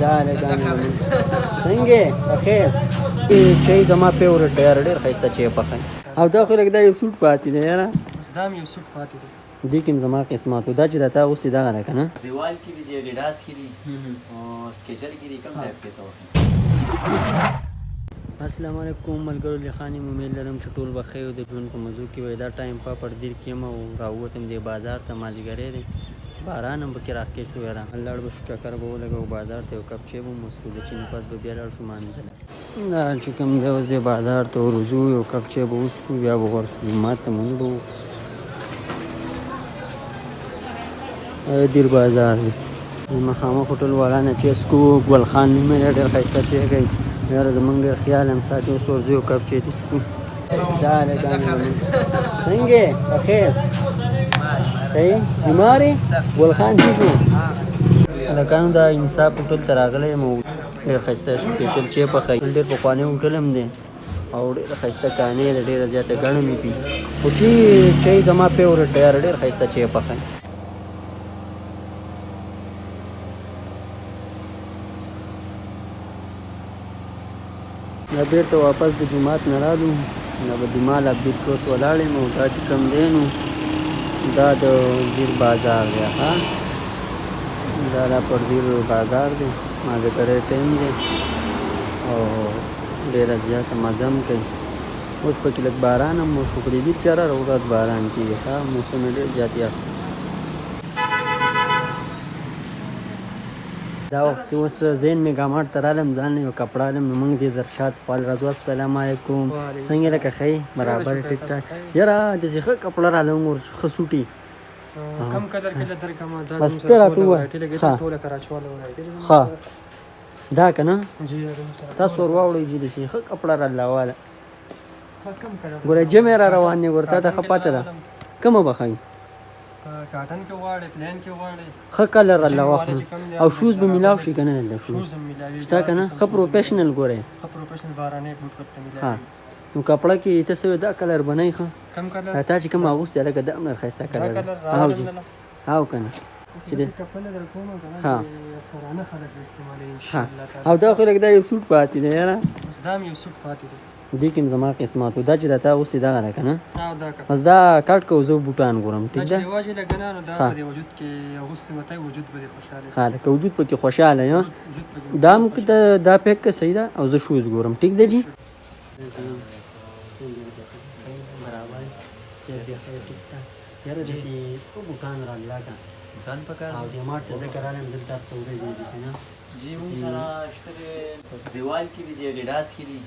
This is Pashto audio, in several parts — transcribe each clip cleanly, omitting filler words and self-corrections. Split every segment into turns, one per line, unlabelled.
چاله څنګه بخیر چای زما فیورټ دی ډېر ښایسته چای پخوي او دا خو دا یو سوټ پاتې دی یاره
دا هم یو سوټ پاتې دی
دې کې زما قسمت دا چې دا تا اوس دغه ده که نه
دیوال کې دي چې ډیډاس کې دي او سکیچر کې دي کوم ټایپ کې ته
السلام علیکم ملګرو لخانې امید لرم چې ټول به ښه یو د ژوند په موضوع کې وای دا ټایم په دیر کې یم او راووتم دې بازار ته مازدیګری دی باران هم پکې راښکې شو یاره لاړ به شو چکر به ولګو بازار ته یو کپ چای به وڅښو د چیني پس به بیا لاړ شو مانځه دا چې کوم دی اوس دې بازار ته ورځو یو کپ چای به وڅښو بیا به ورشو جومات ته مونږ به دیر بازار دی مخامخ هوټل والا نه چې څکو ګل خان نومې دی ډېر ښایسته چای کوي یاره زمونږ ډېر خیال هم ساتي اوس ورځو یو کپ چای دې څکو چاله څنګه بخیر صحیح بیمار یې ګل خان څه شو هلکانو دا انصاف هوټل ته راغلی یم او ډېر ښایسته سپیشل چای پخوي ډېر پخوانی هوټل هم دی او ډېره ښایسته کانې ده ډېره زیاته ګڼه مې پي خو چې چای زما فیورټ دی یاره ډېر ښایسته چای پخوي دا بېرته واپس د جومات نه رالو دا به جومات ابدیت کوس ولاړ یم او دا چې کوم دی نو دا د زیر بازار دی ښه دا پر زیر بازار دی مازدیګری ټایم دی او ډېره زیاته مزه هم کوي اوس پکې لږ باران هم وشو کړي دي چېره ورځ باران کېږي ښه موسم یې ډېر زیات یخ دا وخت چې اوس زین مې ګاماټ ته رالم ځان یو کپړه علم نو موږ دې زرشاد خپل راځو السلام علیکم څنګه لکه ښه برابر ټیک ټاک یاره داسې ښه کپړه رالم ور ښه سوټي
کم کلر کې درکمه دا
بس ته راته ووایه
ټوله کراچواله
ښه دا که نه
جی
تاسو ور واوړئ چې داسې ښه کپړه رالاواله
کم کلر
ګوره جمع را روان دی ګوره تا ته ښه پته ده کومه به ښایي
کاټن کې غواړې پلین کې غواړې
ښه کلر الله واخلو او شوز به میلاو شي که نه دلته شوز شته که نه ښه پروفیشنل ګورئ
ښه پروفیشنل بارانې بوټ ورته
ها
میلاوي
نو کپړه کې ته څه دا کلر بنئ ښه
کم کلر
تا چې کوم اغوستی هلکه دا هم ډېر ښایسته کلر دی او جي او که نه چې دی
کپله در کوم کنه
ها
افسرانه خلک استعمالوي ان
ها
شاء الله تعالی
او دا خو لږ دا یو سوټ پاتې دی یاره
بس دا هم یو سوټ پاتې دی
دې کې زما قسمت دا چې دا تا اغوستی دغه ده که نه
او دا کپ
بس دا کټ کو زه بوټان ګورم
دا
ټیک
چې
ده
د واجې لګنه نو دا په دې وجود کې اغوستې وتی وجود به دې خوشحاله
ها لکه وجود پکې خوشحاله یم
وجود پکې
دا هم که دا پیک که صحیح ده او زه شوز ګورم ټیک ده جي برابر صحت دې ښه ټیک ده یاره داسې بوټان راغلا که
بوټان پکار
او دې ماټ ته زه که رالم دلته هر څه ورځې دي که نه
جی مونږ سره شته دی دیوال کې دي چې ډیډاس کې دي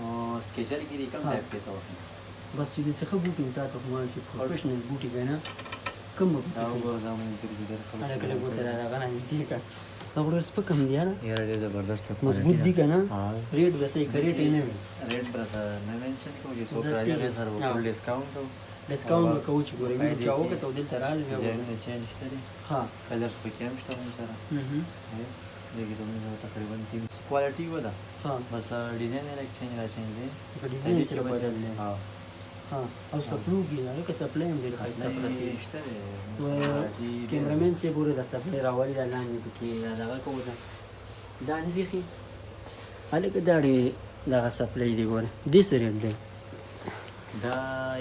او سکیچر کې دي کوم ټایپ کې ته
بس چې دې څخه بوټي تا ته خو وایم چې پروفیشنل بوټي که نه کوم به
دا وګوره دا مونږ ګرځي ډېر خلک
هلکه لږ ورته راغه نږدې که دا خو ډېر سپک هم دی یاره
یاره ډېر زبردست
مضبوط دي که نه ریټ به صحیح که ریټ یې نه وي
ریټ به نه مینشن کوو چې څوک راځي هغې سره به فل ډسکاونټ کوو
ډسکاونټ به کوو چې ګورې وینې چا وکړه او دلته راغلې بیا به
ډیزاینونه چینج شته دي
ها
کلرس پکې هم شته مونږ سره دې کې زموږ سره تقریبا 300 کوالټي به ده
ها
بس ډیزاین یې لږ چینج را چینج دی
په ډیزاین سره بدل دی
ها
ها او سپلوګي لکه سپلای هم ډېر ښایسته پرته دی
شته دی
کیمرامین صاحب ورې دا سپلای راولي دا لاندې پکې دا دغه کوو ده دا نه دي ښې هلکه دا ډېر دغه سپلای دی ګوره دې څه ریټ دی
دا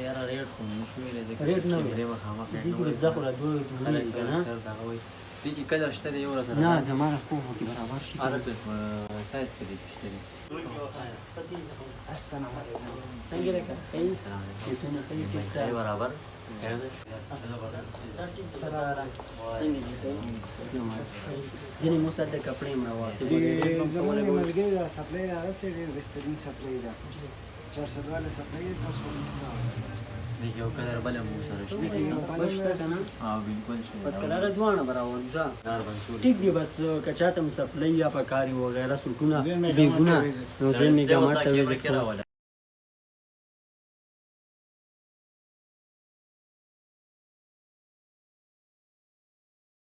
یاره ریټ خو نه شو ویلی
ریټ نه وي
دې مخامخ
دې ګوره دا خو را دوه جملې دي که نه
دغه وایي دې کې کلر شته دی یو را سره
نه زما نه پوهه کې برابر شي
هر قسمه سایز په دې کې شته دی
السلام علیکم څنګه لکه ښه یې
سلام علیکم
کیسونه ښه یې ټیک
ټای
ټاک
برابر
ځینې مو سره د کپړې هم راواخېستې
زموږ ملګري دا سپلای راغسې ډېر بهترین سپلای ده 400 والا سپلای ده تاسو
دې کې یو کلر بل هم سره شته
بس شته که نه
بالکل شته
بس کلره دواړه به راوځه
دار منصور
ټیک دی بس که چاته هم سپلای یا پکاري وغیره سوټونه بیګونه نو زه مې ګاماټ ته ویزټ کوم